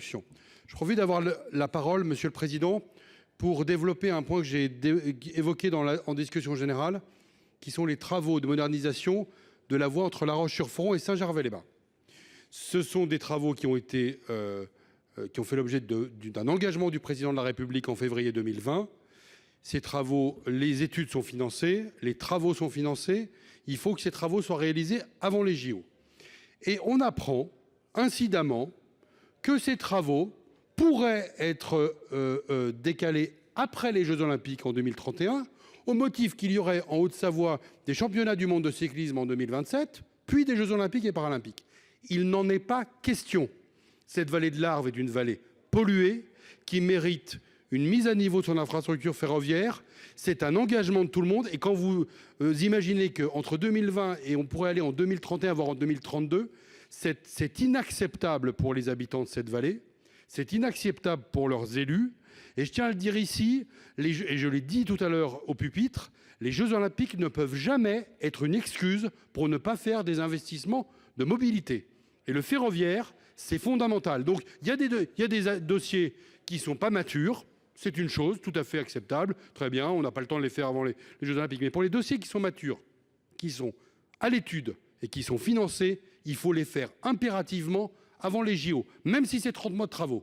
Je profite d'avoir la parole, Monsieur le Président, pour développer un point que j'ai évoqué en discussion générale, qui sont les travaux de modernisation de la voie entre La Roche-sur-Foron et Saint-Gervais-les-Bains. Ce sont des travaux qui ont fait l'objet d'un engagement du Président de la République en février 2020. Ces travaux, les études sont financées, les travaux sont financés. Il faut que ces travaux soient réalisés avant les JO. Et on apprend incidemment que ces travaux pourraient être décalés après les Jeux Olympiques en 2031, au motif qu'il y aurait en Haute-Savoie des championnats du monde de cyclisme en 2027, puis des Jeux Olympiques et Paralympiques. Il n'en est pas question. Cette vallée de l'Arve est une vallée polluée qui mérite une mise à niveau de son infrastructure ferroviaire. C'est un engagement de tout le monde. Et quand vous imaginez qu'entre 2020 et on pourrait aller en 2031, voire en 2032, c'est inacceptable pour les habitants de cette vallée. C'est inacceptable pour leurs élus. Et je tiens à le dire ici, et je l'ai dit tout à l'heure au pupitre, les Jeux Olympiques ne peuvent jamais être une excuse pour ne pas faire des investissements de mobilité. Et le ferroviaire, c'est fondamental. Donc il y a des dossiers qui ne sont pas matures. C'est une chose tout à fait acceptable. Très bien, on n'a pas le temps de les faire avant les Jeux Olympiques. Mais pour les dossiers qui sont matures, qui sont à l'étude et qui sont financés, il faut les faire impérativement avant les JO, même si c'est 30 mois de travaux.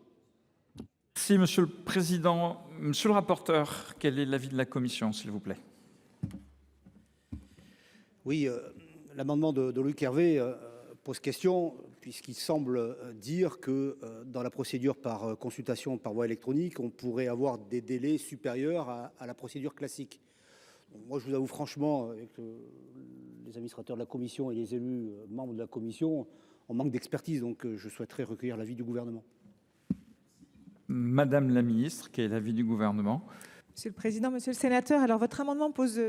Merci, Monsieur le Président. Monsieur le rapporteur, quel est l'avis de la Commission, s'il vous plaît? Oui, l'amendement de Luc Hervé pose question, puisqu'il semble dire que dans la procédure par consultation par voie électronique, on pourrait avoir des délais supérieurs à la procédure classique. Donc moi, je vous avoue franchement, avec les administrateurs de la Commission et les élus membres de la Commission, on manque d'expertise, donc je souhaiterais recueillir l'avis du gouvernement. Madame la Ministre, quel est l'avis du gouvernement? Monsieur le Président, Monsieur le Sénateur, alors votre amendement pose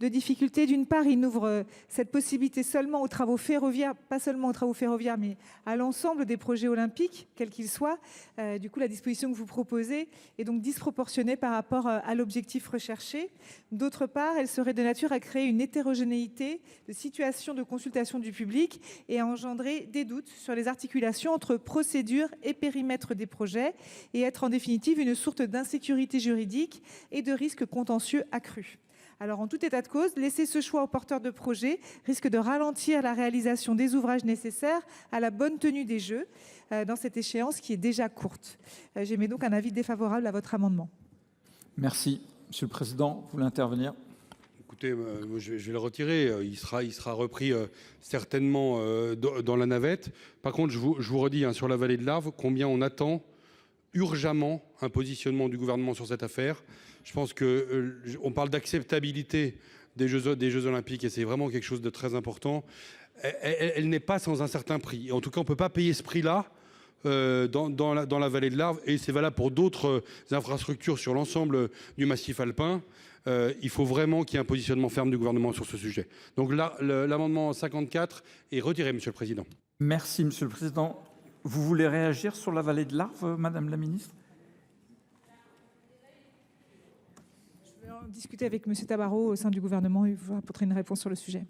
deux difficultés. D'une part, il n'ouvre cette possibilité seulement aux travaux ferroviaires, pas seulement aux travaux ferroviaires, mais à l'ensemble des projets olympiques, quels qu'ils soient. Du coup, la disposition que vous proposez est donc disproportionnée par rapport à l'objectif recherché. D'autre part, elle serait de nature à créer une hétérogénéité de situation de consultation du public et à engendrer des doutes sur les articulations entre procédure et périmètre des projets et être en définitive une source d'insécurité juridique et de risques contentieux accrus. Alors, en tout état de cause, laisser ce choix aux porteurs de projets risque de ralentir la réalisation des ouvrages nécessaires à la bonne tenue des Jeux dans cette échéance qui est déjà courte. J'émets donc un avis défavorable à votre amendement. Merci. Monsieur le Président, vous voulez intervenir? Écoutez, je vais le retirer. Il sera repris certainement dans la navette. Par contre, je vous redis sur la vallée de l'Arve combien on attend urgemment un positionnement du gouvernement sur cette affaire. Je pense qu'on parle d'acceptabilité des Jeux Olympiques et c'est vraiment quelque chose de très important. Elle n'est pas sans un certain prix. En tout cas, on ne peut pas payer ce prix-là dans la vallée de l'Arve et c'est valable pour d'autres infrastructures sur l'ensemble du massif alpin. Il faut vraiment qu'il y ait un positionnement ferme du gouvernement sur ce sujet. Donc là, l'amendement 54 est retiré, Monsieur le Président. Merci, Monsieur le Président. Vous voulez réagir sur la vallée de l'Arve, Madame la Ministre? Je vais en discuter avec Monsieur Tabarot au sein du gouvernement et vous apporter une réponse sur le sujet.